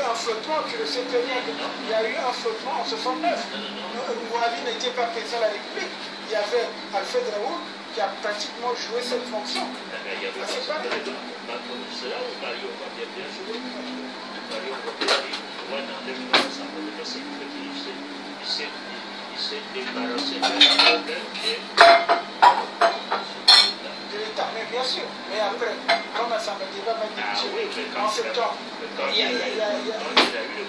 un flottement, tu le sais très bien. Il y a eu un flottement en 69. Mouavi n'était pas président de la République. Il y avait Alfred Raoul qui a pratiquement joué cette fonction. Il y avait pas cela, Mario va bien joué. Mario va bien joué dans l'Assemblée parce qu'il s'est débarrassé d'un problème de l'État, mais bien sûr. Mais après, comme l'Assemblée débat va être en septembre, quand il a eu le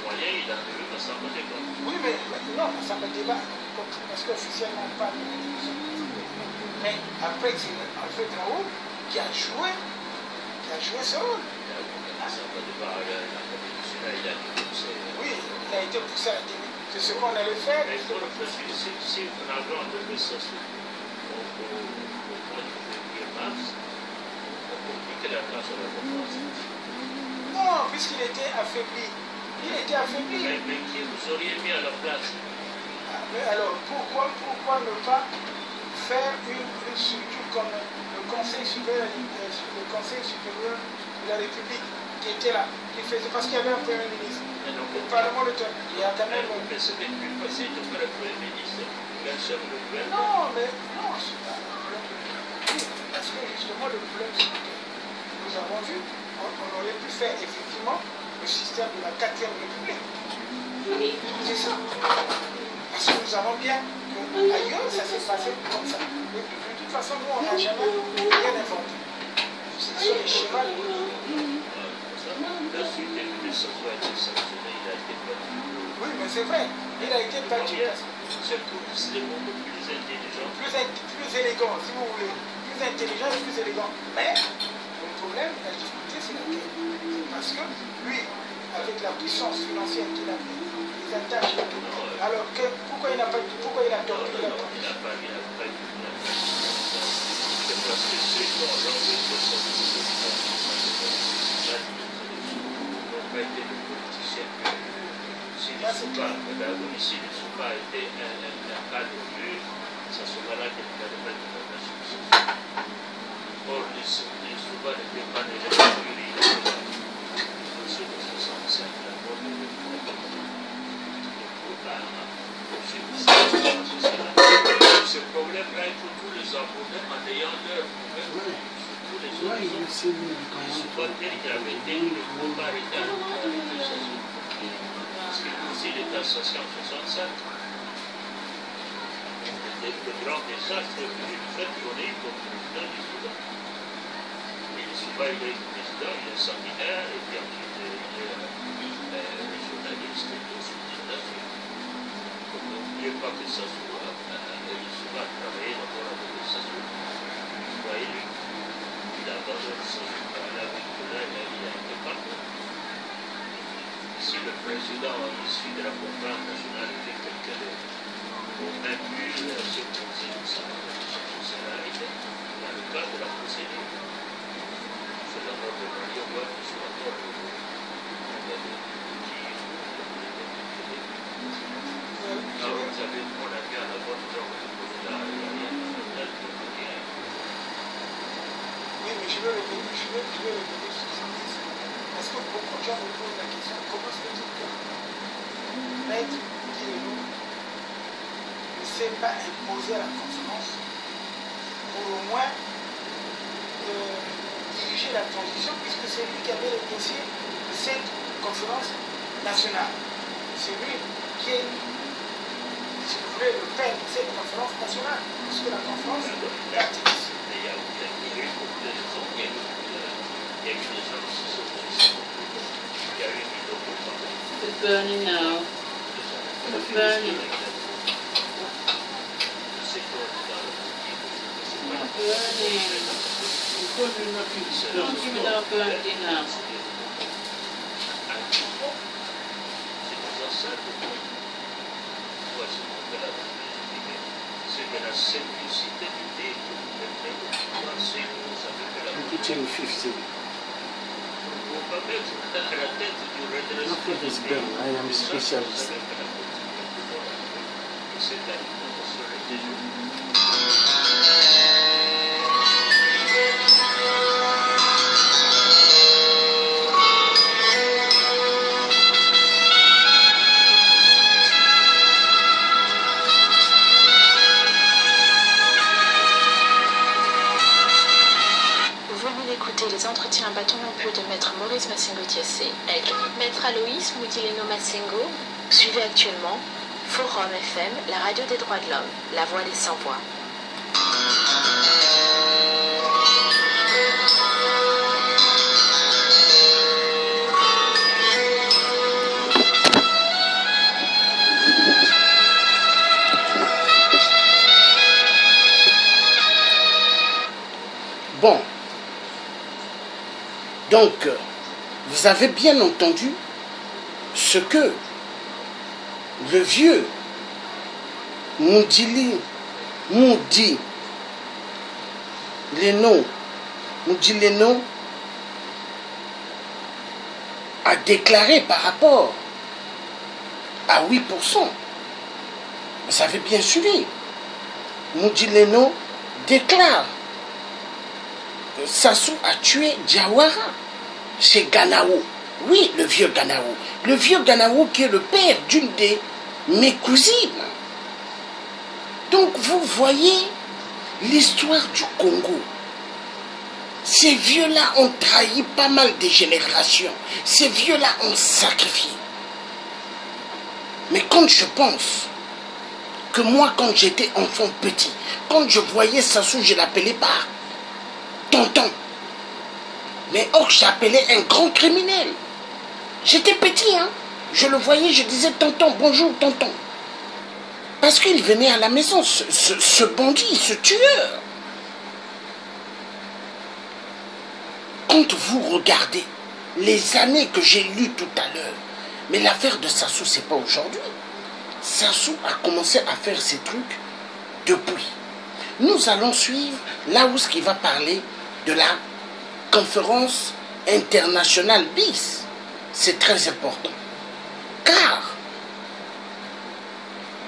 moyen, il a eu l'Assemblée débat. Oui, mais non, l'Assemblée débat, parce qu'officiellement on parle de l'élection. Mais après, c'est Alfred Raoul qui a joué ce rôle. L'Assemblée débat, il a poussé. Oui, il a été poussé à la télé. C'est ce qu'on allait faire. Mais pour le fait, si on a enlevé ça au mois de février, mars, on compliquait la place à la conférence. Non, puisqu'il était affaibli. Il était affaibli. Mais qui vous auriez mis à la place? Mais alors, pourquoi ne pas faire une structure comme le Conseil supérieur de la République qui était là, qui faisait, parce qu'il y avait un Premier ministre. Le Parlement le tenait. Il y a quand même. Mais c'était plus facile de faire le Premier ministre qu'un chef de gouvernement. Non, mais non, c'est pas le problème. Parce que justement, le problème, c'est que nous avons vu, on aurait pu faire effectivement le système de la 4e République. C'est ça. Parce que nous avons bien que ailleurs, ça s'est passé comme ça. Mais de toute façon, nous, on n'a jamais rien inventé. Ce sont les schémas de La suite des ministres a été sanctionnée, il a été battu. Oui, mais c'est vrai, il a été battu. C'est beaucoup plus intelligent. Plus élégant, si vous voulez. Plus intelligent et plus élégant. Mais le problème, la difficulté, c'est laquelle? C'est parce que lui, avec la puissance financière qu'il a fait, les attaches, alors que pourquoi il n'a pas dit, pourquoi il a tordu la transition? C'est parce que ceux qui ont enlevé ce sont pas été de politiciens. S'ils ne sont pas été un cas de vue, ça sera là qu'il y a le maître de la justice. Or, les souvent n'étaient pas déjà juridiques. Ceux de 65, la mort de ce problème-là, il faut tous les aborder en ayant leur problème. Surtout les autres. Ce côté qui avait été, il ne faut pas arrêter à l'association. Parce que aussi, il est associé en 65. Le grand désastre est venu du fait qu'on est comme président du Soudan. Et le Soudan, il est président, il est sanguinaire, et puis ensuite, il est journaliste et tout, c'est une nation. N'oubliez pas que ça soit. Il a travaillé d'abord avec le Sassou. Vous voyez, lui, il a abandonné le Sassou par la victoire, il a été partout. Si le président, issu de la conférence nationale, était quelqu'un de même plus se poser sa fonctionnalité dans le cadre de la procédure, c'est la mort de Mario Bois qui soit encore alors, vous avez mon avis à la bonne genre de poser la oui, mais je vais revenir sur ça. Parce que beaucoup de gens me posent la question, comment se fait-il que Maître Guillemot ne s'est pas imposé à la conférence pour au moins diriger la transition, puisque c'est lui qui avait le dossier de cette conférence nationale. C'est lui qui est, si vous voulez, le père de cette conférence nationale, puisque la conférence est activiste. It's burning now. It's burning. Don't give it up burning now. C'est de la simplicité d'idée que vous mettez au pensez que vous savez que la Kitchen 50. vous ne pouvez pas mettre à la tête du redressement. Nothing is done. I am a specialist. C'est à l'idée Masengo Tiassé. Maître Aloïs Moutileno Masengo. Suivez actuellement Forum FM, la radio des droits de l'homme, la voix des sans-voix. Bon, donc, vous avez bien entendu ce que le vieux Moudileno a déclaré par rapport à 8%. Vous avez bien suivi. Moudileno déclare que Sassou a tué Diawara chez Ganaou. Oui, le vieux Ganaou. Le vieux Ganaou qui est le père d'une de mes cousines. Donc vous voyez l'histoire du Congo. Ces vieux-là ont trahi pas mal de générations. Ces vieux-là ont sacrifié. Mais quand je pense que moi, quand j'étais enfant petit, quand je voyais Sassou, je l'appelais par tonton. Mais or, j'appelais un grand criminel. J'étais petit, hein. Je le voyais, je disais tonton, bonjour tonton. Parce qu'il venait à la maison, ce bandit, ce tueur. Quand vous regardez les années que j'ai lues tout à l'heure, mais l'affaire de Sassou, c'est pas aujourd'hui. Sassou a commencé à faire ces trucs depuis. Nous allons suivre là où il va parler de la conférence internationale BIS. C'est très important. Car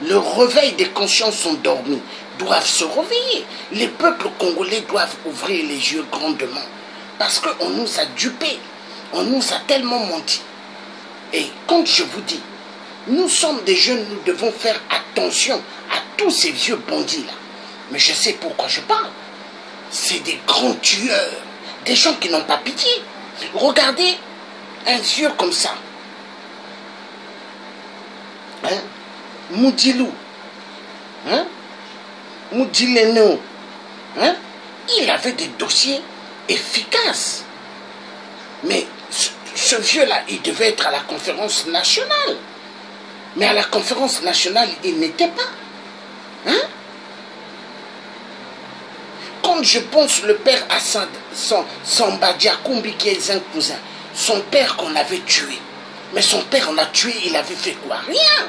le réveil des consciences sont dormis, doivent se réveiller. Les peuples congolais doivent ouvrir les yeux grandement. Parce qu'on nous a dupés, on nous a tellement menti. Et quand je vous dis, nous sommes des jeunes, nous devons faire attention à tous ces vieux bandits-là. Mais je sais pourquoi je parle. C'est des grands tueurs, des gens qui n'ont pas pitié. Regardez un vieux comme ça. Hein? Moudilou. Hein? Moudileno. Hein? Il avait des dossiers efficaces. Mais ce vieux-là, il devait être à la conférence nationale. Mais à la conférence nationale, il n'était pas. Hein? Quand je pense le père Assad, Sambadia Kumbi, qui est un cousin, son père qu'on avait tué. Mais son père, on a tué, il avait fait quoi? Rien.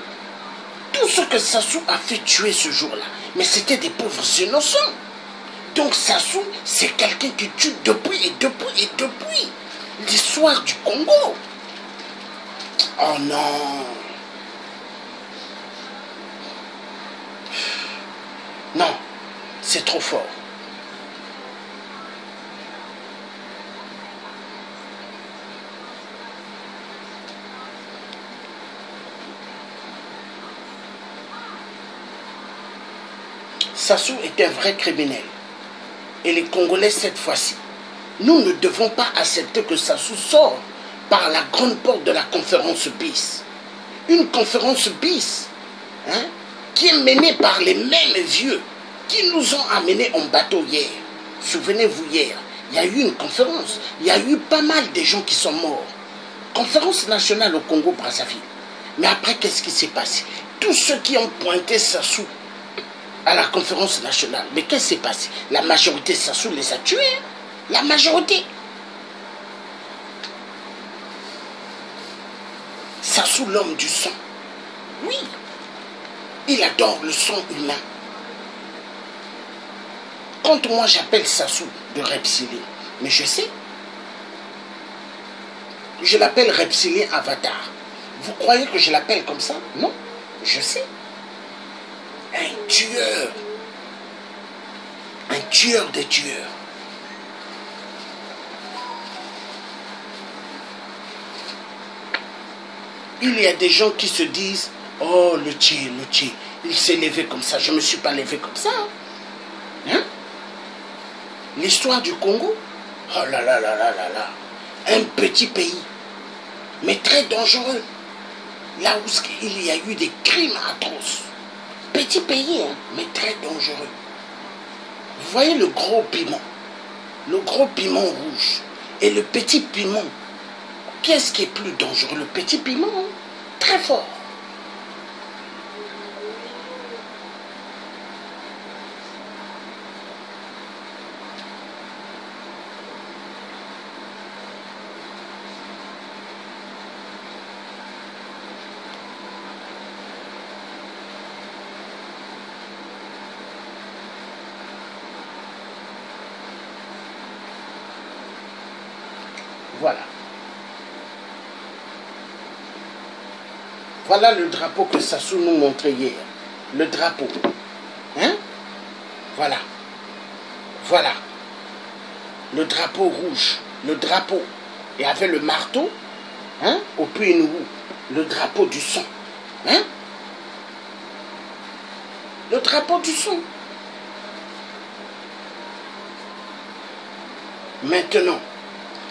Tout ce que Sassou a fait tuer ce jour-là, mais c'était des pauvres innocents. Donc Sassou, c'est quelqu'un qui tue depuis et depuis et depuis l'histoire du Congo. Oh non. Non, c'est trop fort. Sassou est un vrai criminel. Et les Congolais, cette fois-ci, nous ne devons pas accepter que Sassou sorte par la grande porte de la conférence BIS. Une conférence BIS, hein, qui est menée par les mêmes vieux qui nous ont amenés en bateau hier. Souvenez-vous, hier, il y a eu une conférence. Il y a eu pas mal de gens qui sont morts. Conférence nationale au Congo-Brazzaville. Mais après, qu'est-ce qui s'est passé? Tous ceux qui ont pointé Sassou à la conférence nationale. Mais qu'est-ce qui s'est passé? La majorité de Sassou les a tués. Hein? La majorité. Sassou, l'homme du sang. Oui. Il adore le sang humain. Quand moi j'appelle Sassou de reptilien, mais je sais. Je l'appelle reptilien avatar. Vous croyez que je l'appelle comme ça? Non. Je sais. Un tueur. Un tueur des tueurs. Il y a des gens qui se disent, oh le Tché, il s'est levé comme ça. Je ne me suis pas levé comme ça. Hein? L'histoire du Congo, oh là là là là là là. Un petit pays mais très dangereux. Là où il y a eu des crimes atroces. Petit pays, hein, mais très dangereux. Vous voyez le gros piment rouge et le petit piment. Qu'est-ce qui est plus dangereux? Le petit piment, hein, très fort. Voilà. Voilà le drapeau que Sassou nous montrait hier. Le drapeau. Hein? Voilà. Voilà. Le drapeau rouge. Le drapeau. Et avec le marteau, hein? Au Puy-Nourou. Le drapeau du sang. Hein? Le drapeau du sang. Maintenant,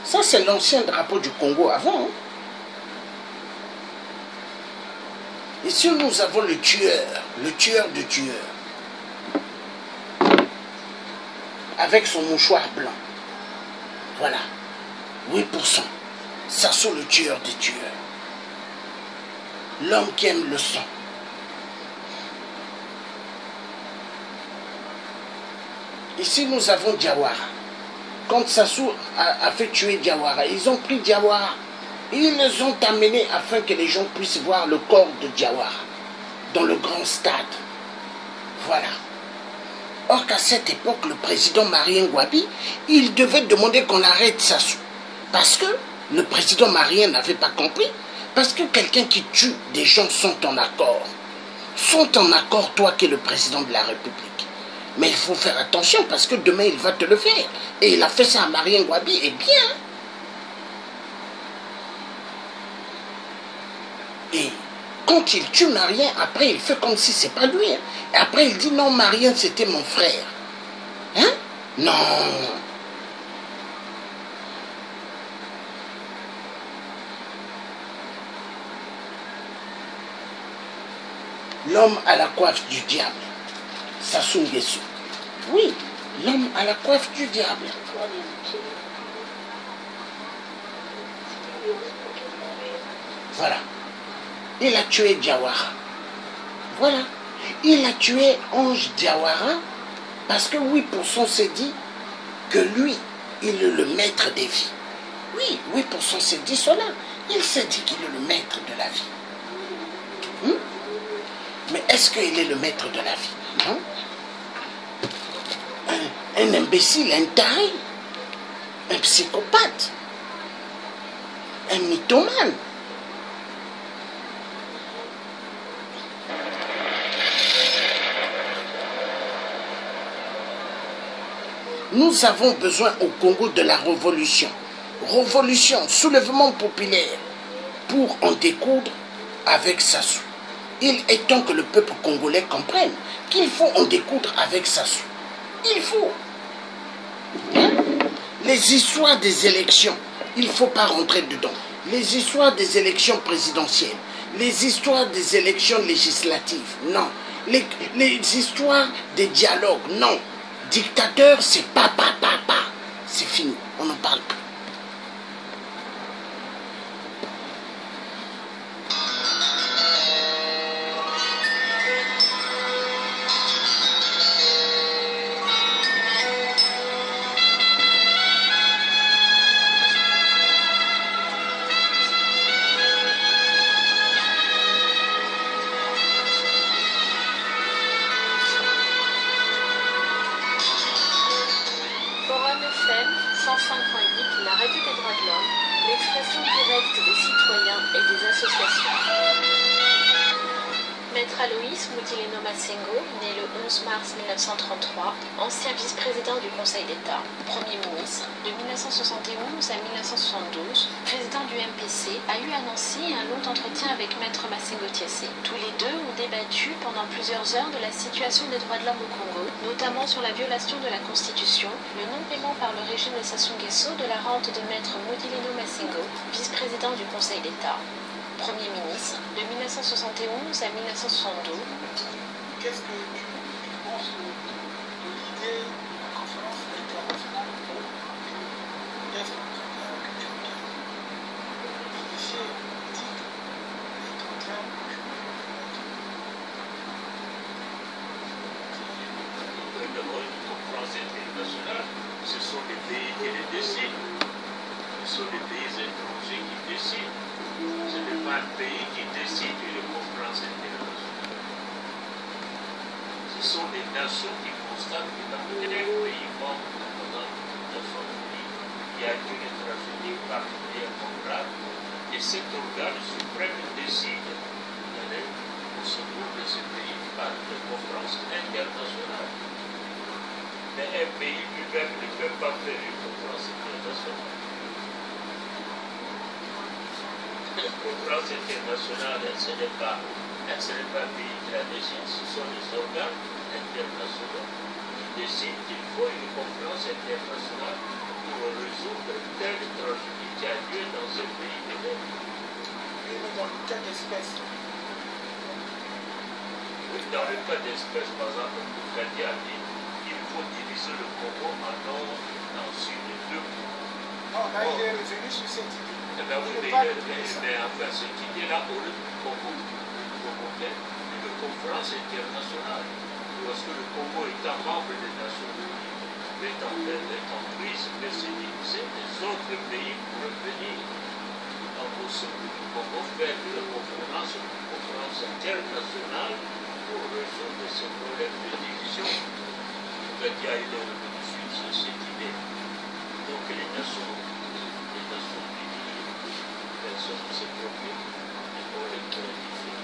ça c'est l'ancien drapeau du Congo avant. Hein? Ici nous avons le tueur de tueurs. Avec son mouchoir blanc. Voilà. 8%. Sassou le tueur des tueurs. L'homme qui aime le sang. Ici nous avons Diawara. Quand Sassou a fait tuer Diawara, ils ont pris Diawara. Et ils les ont amenés afin que les gens puissent voir le corps de Diawara dans le grand stade. Voilà. Or qu'à cette époque, le président Marien Ngouabi, il devait demander qu'on arrête Sassou. Parce que le président Marien n'avait pas compris. Parce que quelqu'un qui tue des gens sont en accord. Sont en accord, toi qui es le président de la République. Mais il faut faire attention parce que demain il va te le faire. Et il a fait ça à Marien Ngouabi, et bien. Et quand il tue Marien, après il fait comme si c'est pas lui. Hein. Et après il dit non, Marien c'était mon frère. Hein? Non. L'homme à la coiffe du diable. Sassou Nguesso. Oui, l'homme à la coiffe du diable. Voilà. Il a tué Diawara. Voilà. Il a tué Ange Diawara parce que 8% s'est dit que lui, il est le maître des vies. Oui, 8% s'est dit cela. Il s'est dit qu'il est le maître de la vie. Mais est-ce qu'il est le maître de la vie? Non. Un imbécile, un taré, un psychopathe, un mythomane. Nous avons besoin au Congo de la révolution. Révolution, soulèvement populaire, pour en découdre avec Sassou. Il est temps que le peuple congolais comprenne qu'il faut en découdre avec Sassou. Il faut. Hein? Les histoires des élections, il ne faut pas rentrer dedans. Les histoires des élections présidentielles, les histoires des élections législatives, non. Les histoires des dialogues, non. Dictateur, c'est pas. C'est fini, on n'en parle plus. Aloïs Moutileno Massengo, né le 11 mars 1933, ancien vice-président du Conseil d'État, Premier ministre, de 1971 à 1972, président du MPC, a eu à Nancy un long entretien avec Maître Massengo Thiessé. Tous les deux ont débattu pendant plusieurs heures de la situation des droits de l'homme au Congo, notamment sur la violation de la Constitution, le non-paiement par le régime de Sassou Nguesso de la rente de Maître Moutileno Massengo, vice-président du Conseil d'État, Premier ministre, de 1971 à 1972. Qu'est-ce que tu penses de l'idée de la conférence internationale pour l'Est que tu regardes l'initié politique est en train D'abord, une conférence internationale, ce sont les pays qui les décident. Ce sont les pays étrangers qui décident. Ce n'est pas un pays qui décide une conférence internationale. Ce sont les nations qui constatent que dans tel pays membre de la Nations Unies, il y a une tragédie particulièrement grave, et cet organe suprême décide d'aller au secours de ce pays par une conférence internationale. Mais un pays lui-même ne peut pas faire une conférence internationale. La conférence internationale, ce n'est pas un pays qui la décide, ce sont les organes internationaux qui décident qu'il faut une conférence internationale pour résoudre telle tragédie qui a lieu dans un pays donné. Oui, mais dans le cas d'espèce. Dans le cas d'espèce, par exemple, Koukadi a dit qu'il faut diviser le Congo en nord et en sud, deux Congos. Non, là, il est revenu sur cette idée. Eh bien oui, mais enfin, cette idée-là, au lieu de convoquer une conférence internationale, parce que le Congo étant membre des Nations Unies, est en crise, mais se diviser, les autres pays pourraient venir au secours du Congo faire une conférence internationale pour résoudre ce problème de division. Il y a eu de suite sur cette idée. Donc les Nations Unies, personne ne s'est préoccupé pour les clarifier.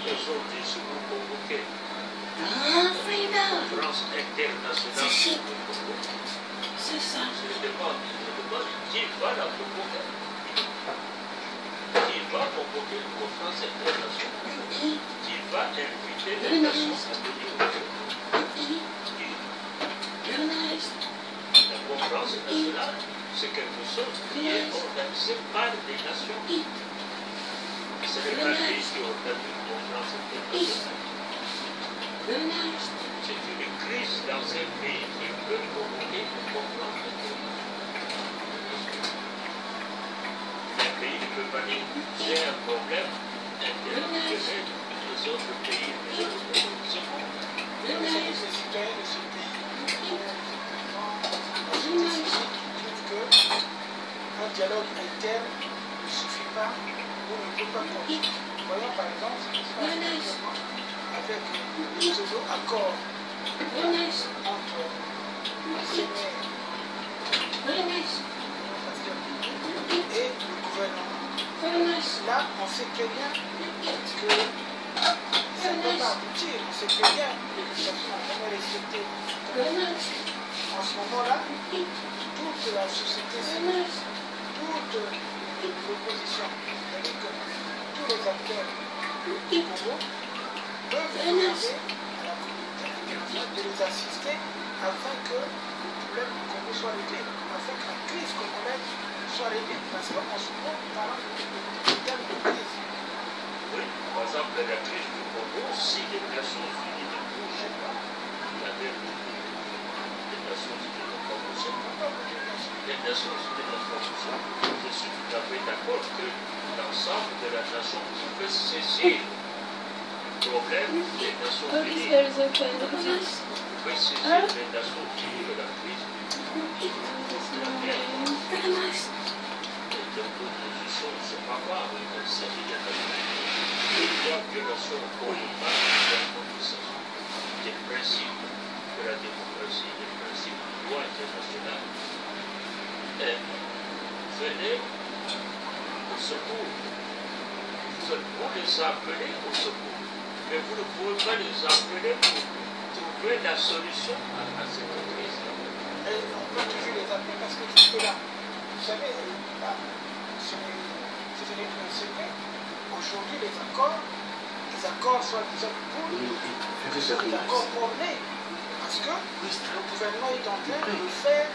Aujourd'hui, si vous convoquez une conférence internationale sur le Congo, C'est ça. je demande qui va la convoquer. Qui va convoquer une conférence internationale? Qui va inviter les nations à venir au Congo? La conférence nationale, c'est quelque chose qui est organisé par des nations. Ce n'est pas un pays qui organise une conférence internationale. C'est une crise dans un pays qui peut convoquer une conférence internationale. Un pays ne peut pas dire j'ai un problème international, les autres pays ne le font pas. C'est les citoyens de ce pays la société civile qui trouve qu'un dialogue interne ne suffit pas ou ne peut pas conduire. Voyons par exemple ce qui se passe actuellement avec les pseudo-accords entre Séné et le gouvernement. Là, on sait très bien que ça ne peut pas aboutir. On sait très bien que les personnes n'ont jamais respecté. En ce moment-là, toute la société civile, toute l'opposition, c'est-à-dire que tous les acteurs du Congo peuvent demander à la communauté internationale de les assister afin que le problème du Congo soit réglé, afin que la crise congolaise soit réglée. Parce qu'en ce moment, nous parlons de termes de crise. Oui, par exemple, la crise du Congo, si les Nations Unies ne bougent pas, la vérité, les Nations Unies ne vont pas bouger. Les Nations Unies ne vont pas bouger. Je suis tout à fait d'accord que l'ensemble de la nation peut saisir le problème des Nations Unies. Peut saisir les Nations Unies de la crise du Congo. Les oppositions ne sont pas graves, il s'agit de la violation des principes de la démocratie, des principes du droit international. Et venez au secours. Vous les appelez au secours. Mais vous ne pouvez pas les appeler pour trouver la solution à cette crise. Et on peut toujours les appeler parce que jusque-là, vous savez, ce n'est plus un secret. Aujourd'hui, les accords soi-disant pour sont des accords mornés. Parce que le gouvernement est en train de faire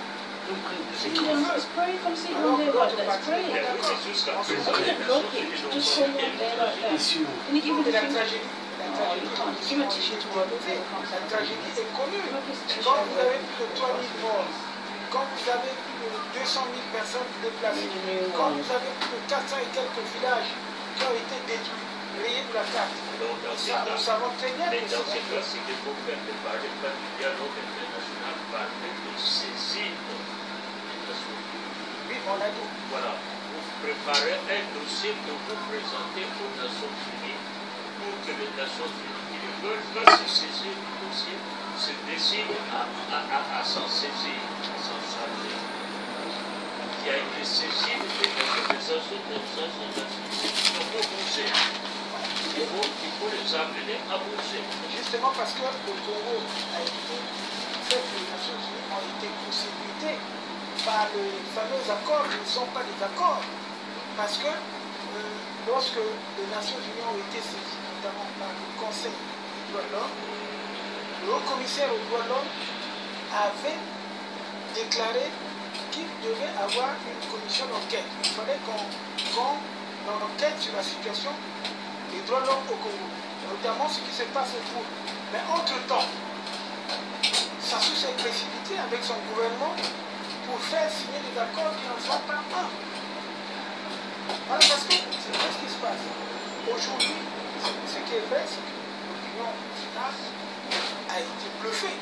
ce qu'il veut. Alors que l'autre partie est d'accord. En ce moment, et la tragédie est connue. Quand vous avez plus de 3 000 morts, quand vous avez plus de 200 000 personnes déplacées, quand vous avez plus de 400 et quelques villages qui ont été détruits, rayés de la carte, nous savons très bien Mais que dans ces c'est cas, c'est qu'il faut faire de parler pas du dialogue international, parler de saisir les Nations Unies. oui, on a dit. Voilà, vous préparez un dossier que vous présentez aux Nations Unies pour que les Nations Unies qui ne veulent pas se saisir du dossier se décident à s'en saisir, à s'en charger. Qui a été saisi des associations il faut bouger. Il faut les amener à bouger. Justement parce que le Congo a été fait que les Nations Unies ont été possibilitées par les fameux accords qui ne sont pas des accords. Parce que lorsque les Nations Unies ont été saisies, notamment par le Conseil des droits de l'homme, le haut-commissaire aux droits de l'homme avait déclaré qu'il devait avoir une commission d'enquête. Il fallait qu'on enquête sur la situation des droits de l'homme au Congo, notamment ce qui se passe au Congo. Mais entre-temps, Sassou s'est précipité avec son gouvernement pour faire signer des accords qui n'en sont pas un. Voilà, parce que c'est ce qui se passe. Aujourd'hui, ce qui est vrai, c'est que l'opinion nationale a été bluffée.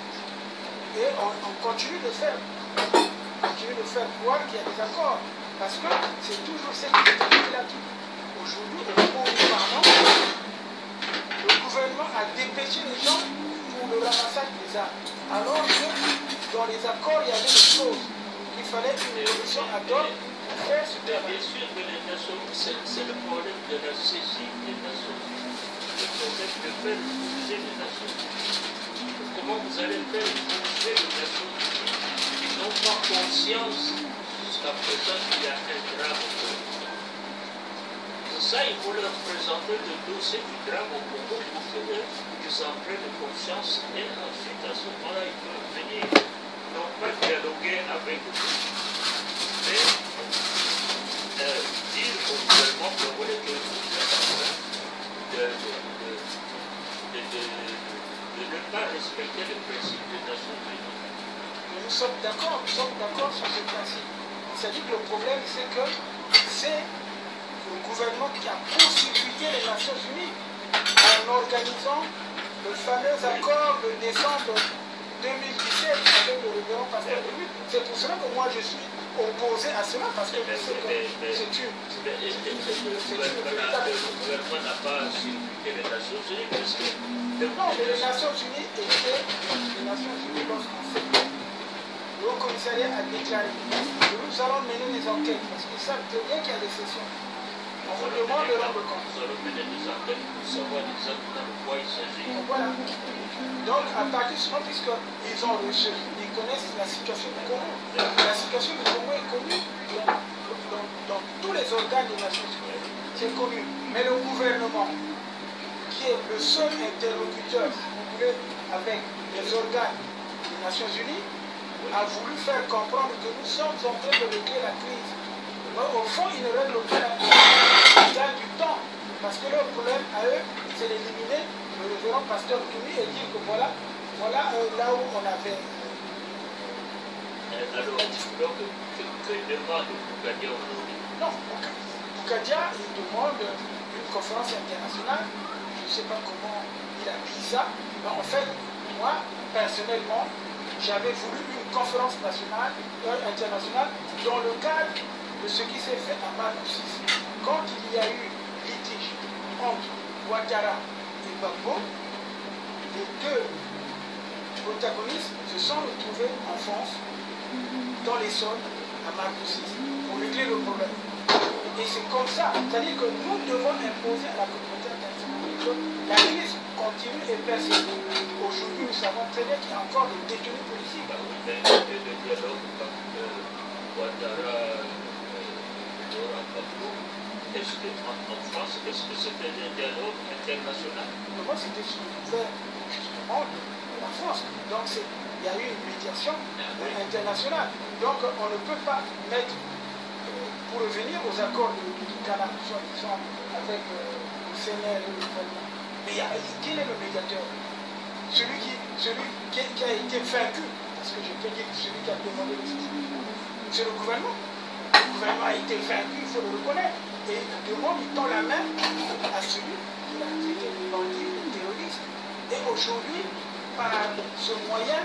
Et on continue de faire croire qu'il y a des accords. Parce que c'est toujours ce qui est là. Aujourd'hui, au moment où nous parlons, le gouvernement a dépêché les gens pour le ramassage des armes. Alors que dans les accords, il y avait des choses qu'il fallait une commission ad hoc pour faire ce travail. Bien sûr que les Nations, c'est le problème de la saisie des Nations Unies. Le problème de faire bouger les Nations Unies. Comment vous allez faire bouger les Nations Unies qui n'ont pas conscience jusqu'à présent qu'il y a un drame au Congo? Ça, il faut leur présenter le dossier du drame au Congo pour qu'ils en prennent conscience et ensuite à ce moment-là, ils peuvent venir, non pas dialoguer avec nous, mais dire au gouvernement congolais que vous êtes en train de ne pas respecter le principe des Nations Unies. Nous sommes d'accord sur ce principe. C'est-à-dire que le problème, c'est que c'est le gouvernement qui a possibilité les Nations Unies en organisant le fameux accord de décembre 2017 avec le révérend Pasteur de Lutte. C'est pour cela que moi je suis opposé à cela, parce que c'est une véritable... Le gouvernement n'a pas suppliqué les Nations Unies parce que... Non, mais les Nations Unies étaient... Les Nations Unies, lorsqu'on s'est fait, le haut-commissariat a déclaré que nous allons mener des enquêtes, parce qu'ils savent très bien qu'il y a des sessions. On vous demande de rendre compte. Nous allons mener des enquêtes pour savoir exactement de quoi il s'agit. Voilà. Donc, à partir de ce moment, puisqu'ils ont reçu, ils connaissent la situation du Congo. La situation du Congo est connue dans tous les organes des Nations Unies. C'est connu. Mais le gouvernement, qui est le seul interlocuteur, si vous voulez, avec les organes des Nations Unies, a voulu faire comprendre que nous sommes en train de régler la crise. Au fond, ils ne règlent pas la crise. Ils gagnent du temps. Parce que leur problème à eux, c'est d'éliminer le révérend Pasteur Koumi et dire que voilà là où on avait... Alors, que demande Bougadia aujourd'hui? Non, Bougadia, il demande une conférence internationale. Je ne sais pas comment il a dit ça. Mais en fait, moi, personnellement, j'avais voulu une conférence internationale dans le cadre de ce qui s'est fait à Marcoussis. Quand il y a eu litige entre Ouattara et Gbagbo, les deux protagonistes se sont retrouvés en France, dans les zones, à Marcoussis, pour régler le problème. Et c'est comme ça, c'est-à-dire que nous devons imposer à la communauté internationale la crise continue et persiste. Aujourd'hui, nous savons très bien qu'il y a encore des détenus politiques. Bah oui, mais le dialogue comme Ouattara, Laurent Gbagbo, est-ce qu'en France, est-ce que c'était un dialogue international? Moi, c'était sous le couvert justement de la France. Donc, il y a eu une médiation internationale. Donc, on ne peut pas mettre, pour revenir aux accords de Ghana, soi-disant, avec le CNL et le gouvernement. Mais qui est le médiateur? Celui qui a été vaincu, parce que je peux dire que celui qui a demandé le système, c'est le gouvernement. Le gouvernement a été vaincu, il faut le reconnaître. Et il demande, il tend la main à celui qui a été le bandit, le terroriste. Et aujourd'hui, par ce moyen,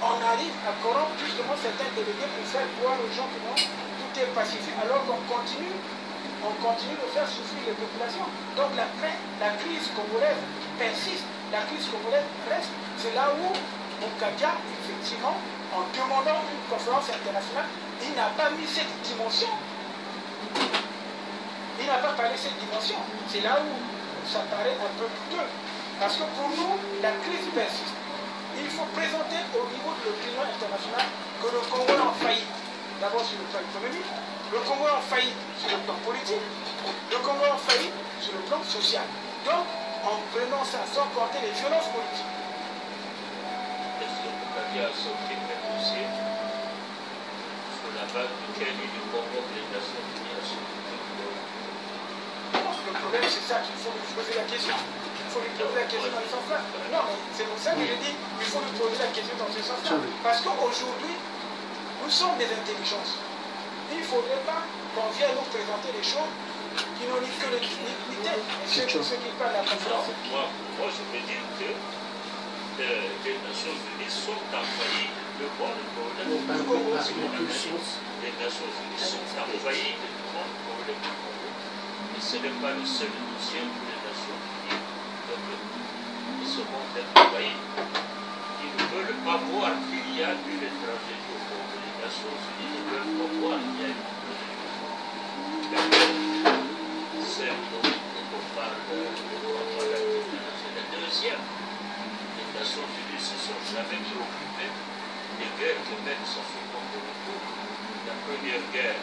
on arrive à corrompre justement certains délégués pour faire croire aux gens que non, tout est pacifique, alors qu'on continue de faire souffrir les populations. Donc la crise congolaise persiste, la crise congolaise reste. C'est là où Moukadia, effectivement, en demandant une conférence internationale, il n'a pas mis cette dimension. Il n'a pas parlé de cette dimension. C'est là où ça paraît un peu douteux. Parce que pour nous, la crise persiste. Il faut présenter au niveau de l'opinion internationale que le Congo est en faillite. D'abord sur le plan économique, le Congo est en faillite sur le plan politique, le Congo est en faillite sur le plan social. Donc, en prenant ça sans compter les violences politiques. Est-ce que Moukadia a sorti un dossier sur la base duquel il convoque les Nations Unies à son le problème, c'est ça qu'il faut lui poser la question. Il faut lui poser la question dans ce sens-là. Non, mais c'est pour ça que je dis qu'il faut lui poser la question dans ce sens-là. Parce qu'aujourd'hui, nous sommes des intelligences. Il ne faudrait pas qu'on vienne nous présenter des choses qui n'ont ni que de dignité. Ceux qui parlent de la conférence. Moi, je veux dire que les Nations Unies sont en faillite de voir le problème du Congo. Les Nations Unies sont en faillite de voir le problème du Congo. Et ce n'est pas le seul dossier pour les Nations Unies. Donc, ils se montrent en faillite. Ils ne veulent pas voir qu'il y a une tragédie au Congo. Les Nations Unies ne veulent pas voir qu'il y a une tragédie. Celle dont on parle de contrôle international. Deuxième, les Nations Unies ne se sont jamais préoccupées des guerres que mènent sans ce Congo. La première guerre,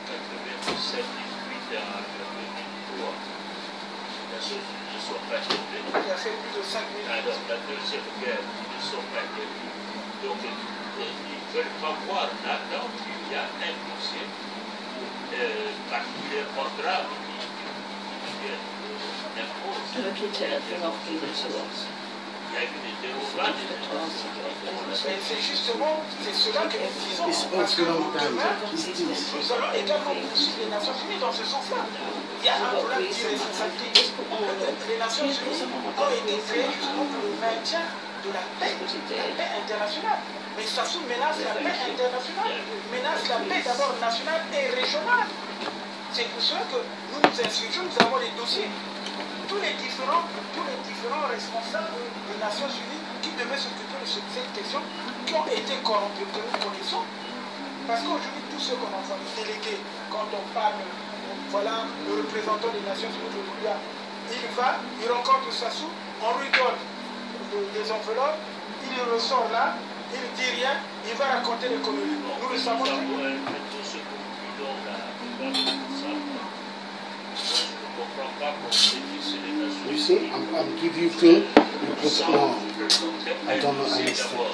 97-18 à 2003, les Nations Unies ne sont pas tombées. Il a fait plus de 5000 ans. Alors, la deuxième guerre, ils ne sont pas tombés. Donc, ils ne veulent pas voir là-dedans qu'il y a un dossier particulièrement grave qui impose. Il y a une dérogation. Mais c'est justement, c'est cela que nous disons. Parce que demain, nous allons également poursuivre les Nations Unies dans ce sens-là. Il y a un problème d'irresponsabilité. Les Nations Unies ont été créées justement pour le maintien de la paix internationale. Mais ça menace la paix internationale, menace la paix d'abord nationale et régionale. C'est pour cela que nous nous insurgeons, nous avons les dossiers. Tous les différents responsables des Nations Unies qui devaient s'occuper de cette question, qui ont été corrompus, que nous connaissons. Parce qu'aujourd'hui, tous ceux qu'on envoie, les délégués, quand on parle, voilà, le représentant des Nations Unies, il va, il rencontre Sassou, on lui donne des enveloppes, il ressort là, il ne dit rien, il va raconter l'économie. Nous le savons très bien. You see, I'm giving you no, I don't understand.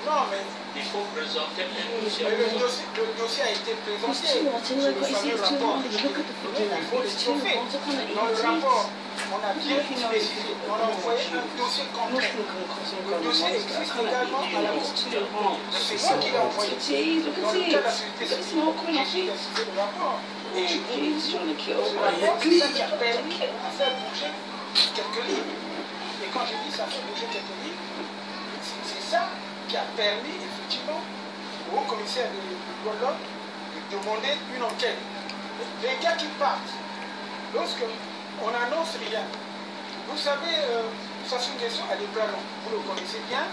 Non, mais il faut présenter un dossier. le dossier a été présenté sur le fameux rapport. Il faut l'étoffer. Dans le rapport, on a bien spécifié. On a envoyé un dossier complet. Le dossier existe également à la Constitution. C'est moi qui l'ai envoyé. Dans le cas de la société civile, j'ai spécifié le rapport. Et je vous dis, ce rapport, c'est ça qui a permis à faire bouger quelques lignes. Et quand je dis ça fait bouger quelques lignes, c'est ça qui a permis effectivement au commissaire de droits de l'homme de demander une enquête. Les gars qui partent, lorsqu'on n'annonce rien, vous savez, Sassou Nguesso a des bras longs, vous le connaissez bien,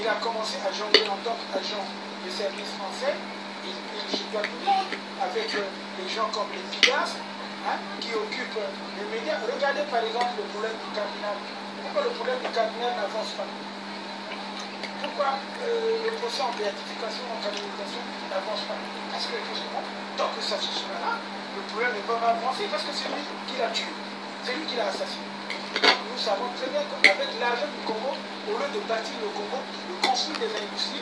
il a commencé à jongler en tant qu'agent des services français, il doit tout le monde avec des gens comme les Pigas, qui occupent les médias. Regardez par exemple le problème du cardinal Pourquoi le problème du cardinal n'avance pas? Pourquoi le procès en béatification, en canonisation n'avance pas? Parce que justement, tant que ça se sera là, le problème ne peut pas avancer parce que c'est lui qui l'a tué, c'est lui qui l'a assassiné. Nous savons très bien qu'avec l'argent du Congo, au lieu de bâtir le Congo, de construire des industries,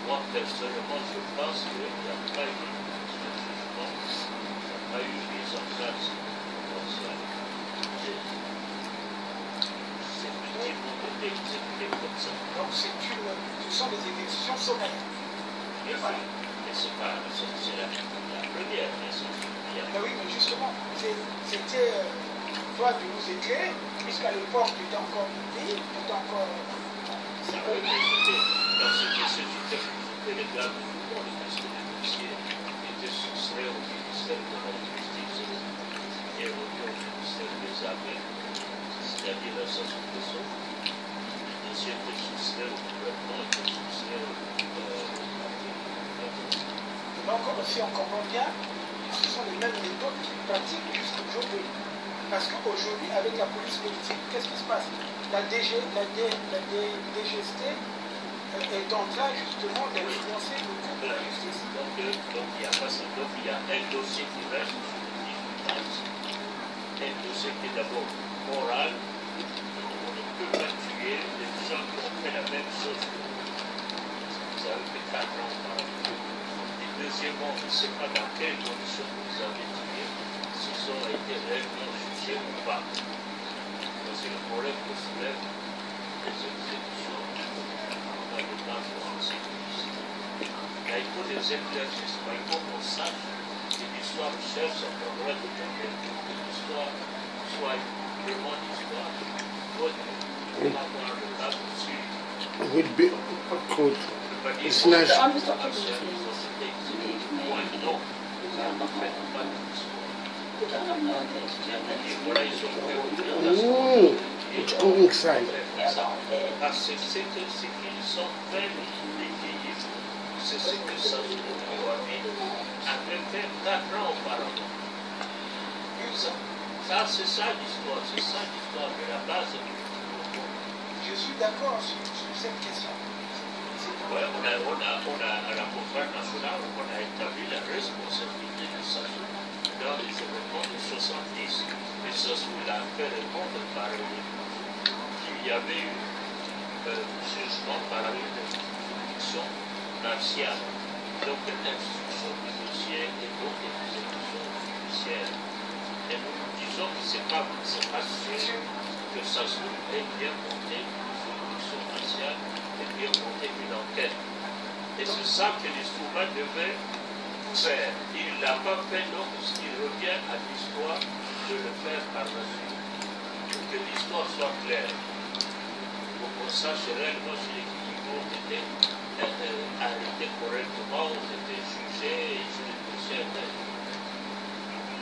moi personnellement je pense qu'il n'y a pas eu jugement, il n'y a pas eu mise en place consciente. C'est effectivement été exécuté comme ça. Donc ce sont des exécutions sommaires. Bien sûr, mais c'est pas c'est la première, mais c'est la oui, mais justement, c'était toi de nous éclairer, puisqu'à l'époque tu étais encore pays, tu étais encore. Dans ce dossier, c'était les gars du monde, parce que le dossier était soustrait au ministère de la Justice et au ministère des Armées, c'est-à-dire à sa sous-question. Le dossier était soustrait au gouvernement, était soustrait au Donc, si on comprend bien, ce sont les mêmes méthodes qu'ils pratiquent jusqu'aujourd'hui. Parce qu'aujourd'hui, avec la police politique, qu'est-ce qui se passe? La DGST est en train justement d'influencer le cours de la justice. Donc il y a pas ça. Donc il y a un dossier qui reste sur le difficulté. Un dossier qui est d'abord moral. On ne peut pas tuer les gens qui ont fait la même chose que vous. Vous avez fait 4 ans par an. Et deuxièmement, je ne sais pas dans quelles conditions vous avez tué, s'ils ont été réellement jugés ou pas. Parce que le problème que soulève les exécutions dans le temps de l'enseignement. Là, il faut des éclaircissements, il faut qu'on sache que l'histoire cherche un progrès de convertir, que l'histoire soit vraiment l'histoire. Il faut avoir le cas dessus. Would be good. It's nice. It's going inside. Parce que ce qu'ils ont fait, les pays, c'est ce que ça se avait fait 4 ans auparavant. Ça, c'est ça l'histoire, de la base du Congo. Je suis d'accord sur cette question. Ouais, on a, à la conférence nationale, on a établi la responsabilité de Sassou dans les événements de 70. Mais Sassou l'a fait répondre par qu'il y avait eu jugement par une juridiction martiale. Donc l'instruction du dossier et donc l'exécution judiciaire. Et nous disons que ce n'est pas sûr que Sassou ait bien monté une juridiction martiale et bien monté une enquête. Et c'est ça que l'histoire devait faire. Il ne l'a pas fait, donc il revient à l'histoire de le faire par la suite. Pour que l'histoire soit claire. Pour qu'on sache réellement si les Kikos ont été arrêtés correctement, ont été jugés et si les dossiers étaient.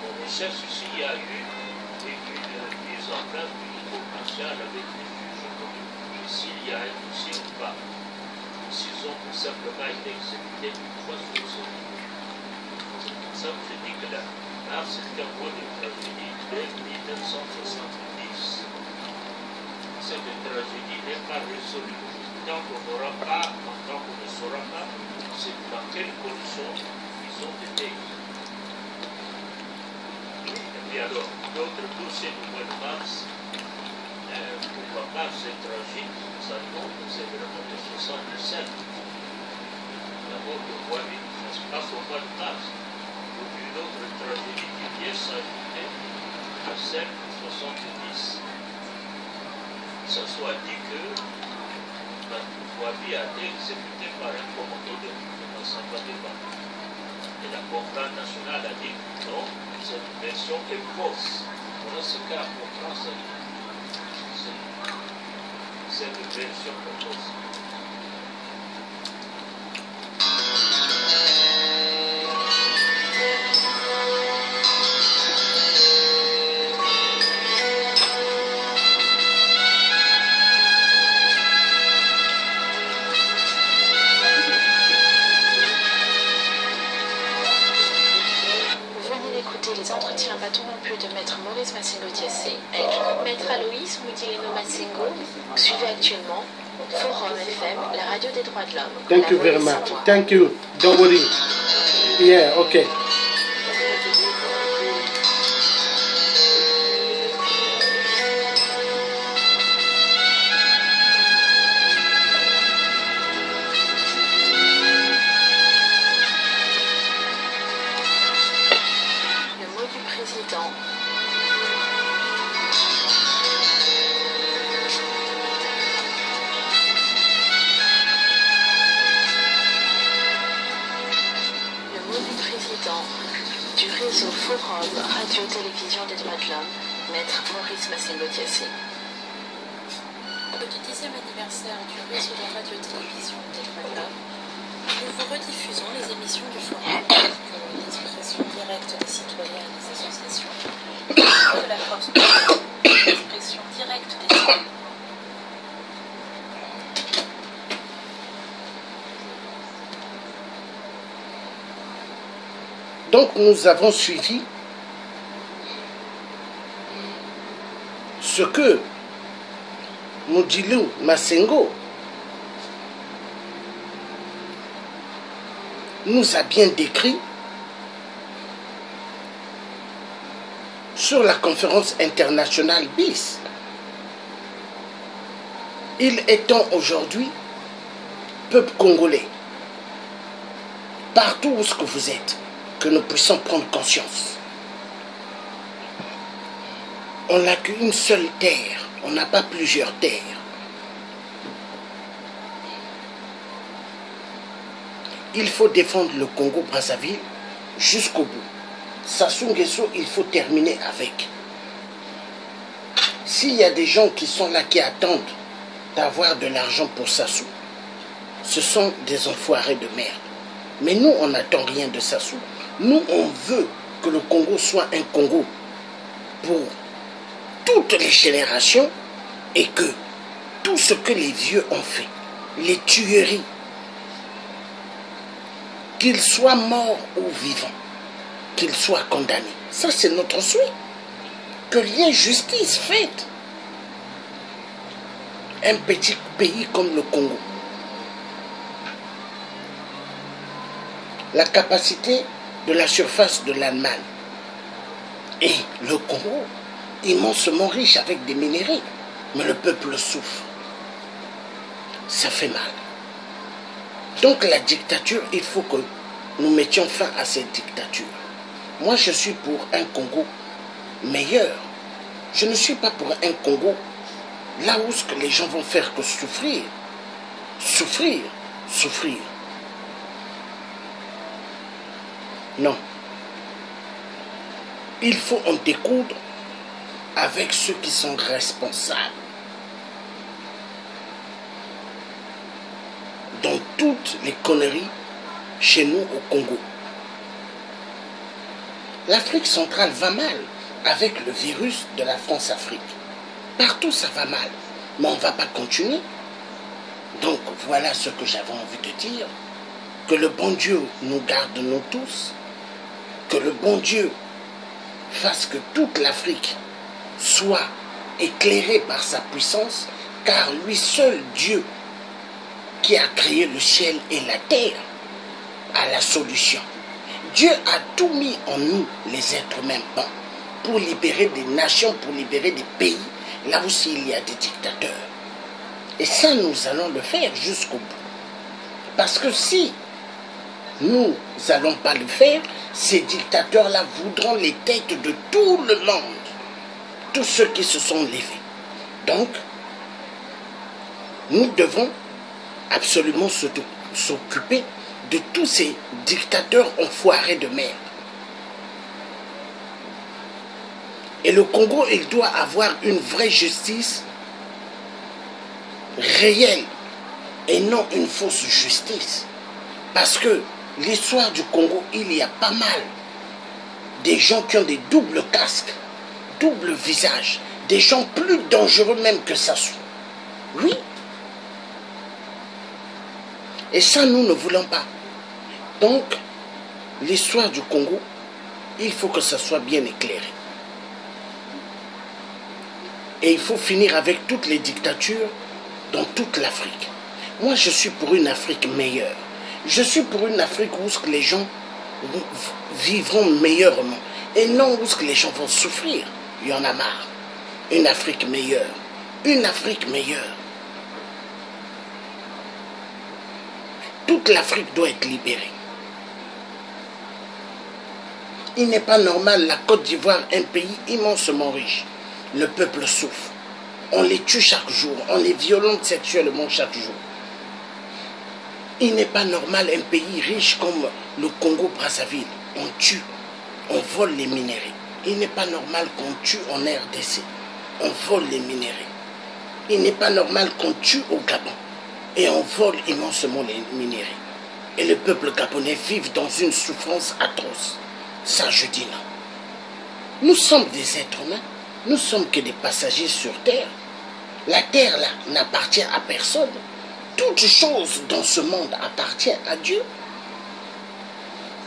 On recherche s'il y a eu une mise en place d'une cour martiale avec les juges, s'il y a un dossier ou pas. S'ils ont tout simplement été exécutés une fois sur le sol. Ça, je dis que là, c'est un mot de tragédie de 1970. Cette tragédie n'est pas résolue. Tant qu'on n'aura pas, tant qu'on ne saura pas, c'est dans quelles conditions ils ont été exécutés. Et puis alors, d'autres dossiers du mois de mars, pourquoi pas c'est tragique, ça montre, c'est vraiment de 77. La mort de devait s'ajouter à celle de 70. Ça soit dit que Wahbi a été exécuté par un commando de Massamba Deba. Et la conférence nationale a dit non, cette version est fausse. Voilà ce qu'a compris cette version est fausse. Les entretiens bâton rompu de Maître Maurice Massengo Diassé avec Maître Aloïs Moutileno Massengo. Suivez actuellement Forum FM, la radio des droits de l'homme. Thank you very much. Thank you. Don't worry. Yeah, okay. Du réseau Forum Radio-Télévision des droits de l'homme, Maître Maurice Massengo Diassé. Au 10e anniversaire du réseau de radio-télévision des droits de l'homme, nous vous rediffusons les émissions du Forum, telles que l'expression directe des citoyens et des associations, de la force publique, l'expression directe des citoyens. Donc nous avons suivi ce que Moutileno Massengo nous a bien décrit sur la conférence internationale BIS. Il est temps aujourd'hui, peuple congolais, partout où ce que vous êtes, que nous puissions prendre conscience. On n'a qu'une seule terre, on n'a pas plusieurs terres. Il faut défendre le Congo-Brazzaville jusqu'au bout. Sassou Nguesso, il faut terminer avec. S'il y a des gens qui sont là, qui attendent d'avoir de l'argent pour Sassou, ce sont des enfoirés de merde. Mais nous, on n'attend rien de Sassou. Nous, on veut que le Congo soit un Congo pour toutes les générations et que tout ce que les vieux ont fait, les tueries, qu'ils soient morts ou vivants, qu'ils soient condamnés. Ça, c'est notre souhait. Qu'il y ait justice faite. Un petit pays comme le Congo. La capacité de la surface de l'Allemagne et le Congo, immensement riche avec des minéraux, mais le peuple souffre. Ça fait mal. Donc la dictature, il faut que nous mettions fin à cette dictature. Moi, je suis pour un Congo meilleur. Je ne suis pas pour un Congo là où ce que les gens vont faire que souffrir. Souffrir, souffrir. Non. Il faut en découdre avec ceux qui sont responsables dans toutes les conneries chez nous au Congo. L'Afrique centrale va mal avec le virus de la France-Afrique. Partout ça va mal, mais on ne va pas continuer. Donc voilà ce que j'avais envie de dire. Que le bon Dieu nous garde nous tous. Que le bon Dieu fasse que toute l'Afrique soit éclairée par sa puissance, car lui seul Dieu qui a créé le ciel et la terre a la solution. Dieu a tout mis en nous, les êtres humains, pour libérer des nations, pour libérer des pays, là aussi il y a des dictateurs. Et ça, nous allons le faire jusqu'au bout. Parce que si nous n'allons pas le faire. Ces dictateurs-là voudront les têtes de tout le monde, tous ceux qui se sont levés. Donc, nous devons absolument s'occuper de tous ces dictateurs enfoirés de merde. Et le Congo, il doit avoir une vraie justice réelle et non une fausse justice. Parce que l'histoire du Congo, il y a pas mal des gens qui ont des doubles casques, double visage, des gens plus dangereux même que Sassou. Oui. Et ça, nous ne voulons pas. Donc, l'histoire du Congo, il faut que ça soit bien éclairé. Et il faut finir avec toutes les dictatures dans toute l'Afrique. Moi, je suis pour une Afrique meilleure. Je suis pour une Afrique où les gens vivront meilleurement. Et non où les gens vont souffrir. Il y en a marre. Une Afrique meilleure. Une Afrique meilleure. Toute l'Afrique doit être libérée. Il n'est pas normal, la Côte d'Ivoire, un pays immensement riche. Le peuple souffre. On les tue chaque jour. On les violente sexuellement chaque jour. Il n'est pas normal, un pays riche comme le Congo-Brazzaville. On tue. On vole les minéraux. Il n'est pas normal qu'on tue en RDC. On vole les minéraux. Il n'est pas normal qu'on tue au Gabon. Et on vole immensement les minéraux. Et le peuple gabonais vit dans une souffrance atroce. Ça, je dis non. Nous sommes des êtres humains. Nous sommes que des passagers sur Terre. La Terre, là, n'appartient à personne. Toute chose dans ce monde appartient à Dieu.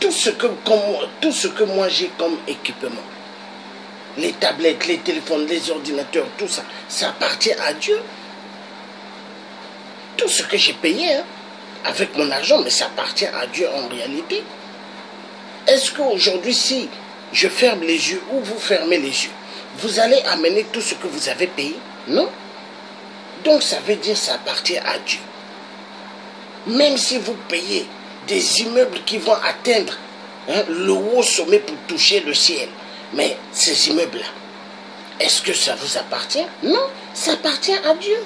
Tout ce que moi j'ai comme équipement, les tablettes, les téléphones, les ordinateurs, tout ça, ça appartient à Dieu. Tout ce que j'ai payé, hein, avec mon argent, mais ça appartient à Dieu en réalité. Est-ce qu'aujourd'hui, si je ferme les yeux ou vous fermez les yeux, vous allez amener tout ce que vous avez payé? Non. Donc ça veut dire que ça appartient à Dieu. Même si vous payez des immeubles qui vont atteindre le haut sommet pour toucher le ciel, mais ces immeubles-là, est-ce que ça vous appartient? Non, ça appartient à Dieu.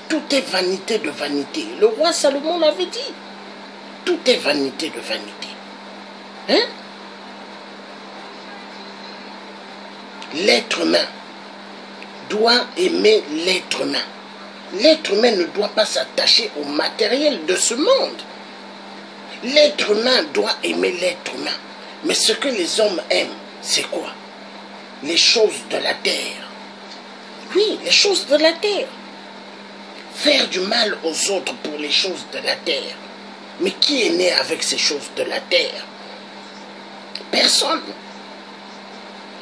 Tout est vanité de vanité. Le roi Salomon l'avait dit. Tout est vanité de vanité. Hein? L'être humain doit aimer l'être humain. L'être humain ne doit pas s'attacher au matériel de ce monde. L'être humain doit aimer l'être humain. Mais ce que les hommes aiment, c'est quoi? Les choses de la terre. Oui, les choses de la terre. Faire du mal aux autres pour les choses de la terre. Mais qui est né avec ces choses de la terre? Personne.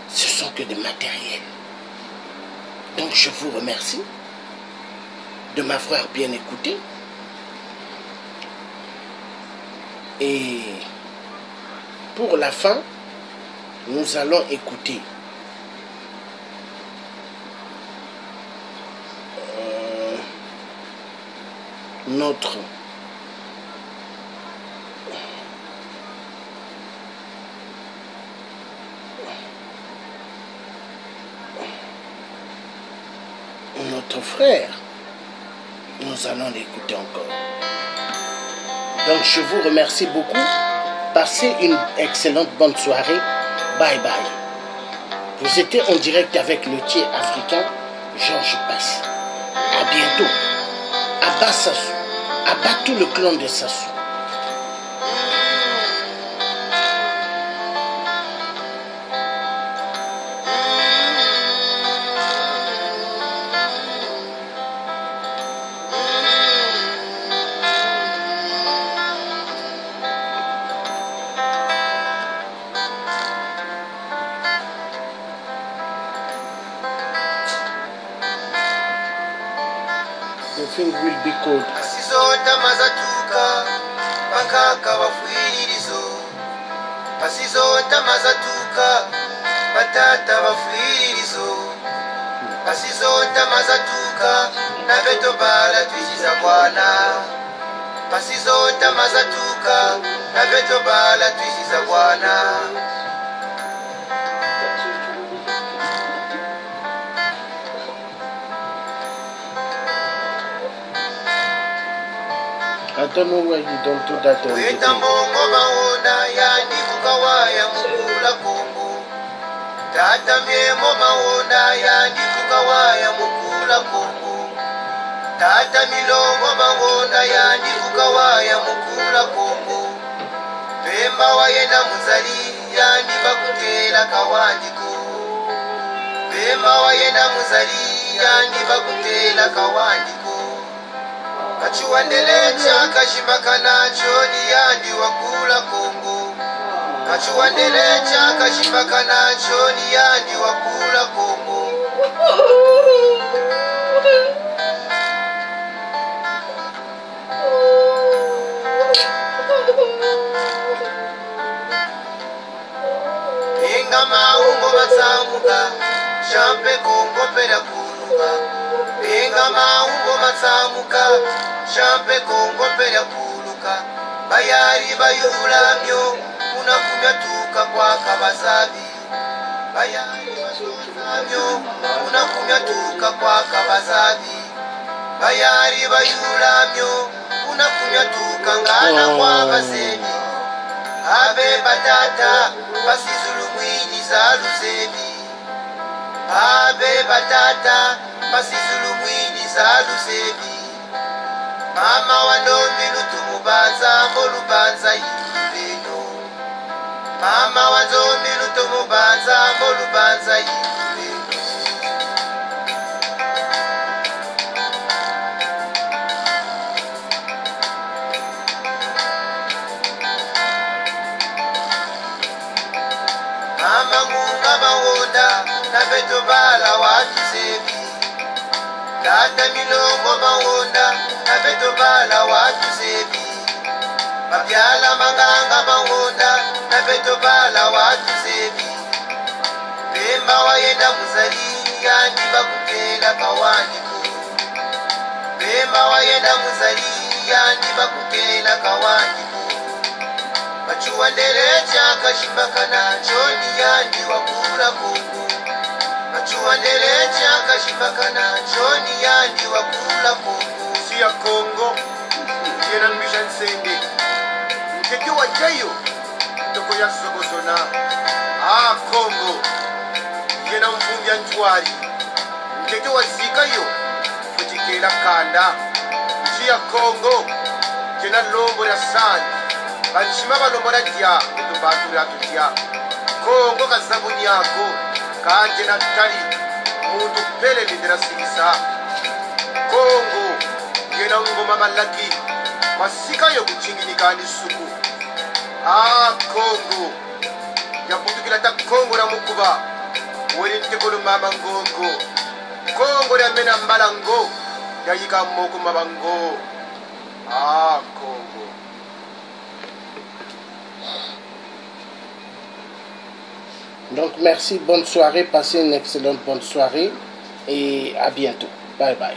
Ce sont que des matériels. Donc je vous remercie de m'avoir bien écouté. Et pour la fin, nous allons écouter notre frère. Nous allons l'écouter encore. Donc je vous remercie beaucoup. Passez une excellente bonne soirée. Bye bye. Vous étiez en direct avec le Thier africain, Georges Passy. À bientôt. Abat Sassou. Abat tout le clan de Sassou. Will be called. Asizota mazatuka bakaka bafuiririzo. Asizota mazatuka batata bafuiririzo. Asizota mazatuka na beto bala twiziza bwana. pasizota mazatuka na vetobala twisiza Bwana. I don't know why you don't do that. Weta mongo maona yani kukawaya mukula Kongo. Tata miemo maona yani kukawaya mukula Kongo. Tata milongo maona yani kukawaya mukula Kongo. Pemba wayenda muzali yani bakutela kawandiko. Pemba wayenda muzali yani bakutela kawandiko. Kachuandelecha kashimbakana choni yandi wakula Kongo. Kachuandelecha kashimbakana choni yandi wakula Kongo. Inga maungo matsamuka champe Kongo pera kuluka. Inga maungo matsamuka champe Kongo pera kuluka. Bayari bayulamyo unakunywa tuka kwa kabazabi. Bayari bayulamyo unakunywa tuka kwa kabazabi. Bayari bayulamyo unakunywa tuka ngana kwa basemi. Abe batata basizulumwini za lusebi. Abe batata basizulumwini za lusebi. Mama wandombi lutumubanza mbolubanza yibeno. Mama wandombi lutumubanza mbolubanza yibeno. Mama munga mawonda na betobala watu sebi. Tata milongo mawonda na betobala watu sebi. Mabyala manganga mawonda na betobala watu sebi. Pemba wayenda muzali yani bakutela kawandiko. Pemba wayenda muzali yani bakutela kawandiko. Machuandelecha kashimbakana choni yani wakula Kongo. Machuandelecha kashimbakana choni yani wakula Kongo. Siya Kongo yena mbisha nsende mkeke wa jayo toko ya sogozona. Kongo yena mvumbi ya ntwari mkeke wa zika yo kuchikela kanda. Siya Kongo yena lombo ya sandi banshima balombora dya etumbatura tutya. Kongo kasabuni yako kanje na tali muntu pele lindira sigisa. Kongo yena ngoma malaki masika yo kuchinginika ni suku. Kongo yaputukila ta Kongo na mukuba weli ntekolo mama ngongo. Kongo ya mena mbalango yayika moko mabango. Kongo. Donc merci, bonne soirée, passez une excellente bonne soirée et à bientôt. Bye bye.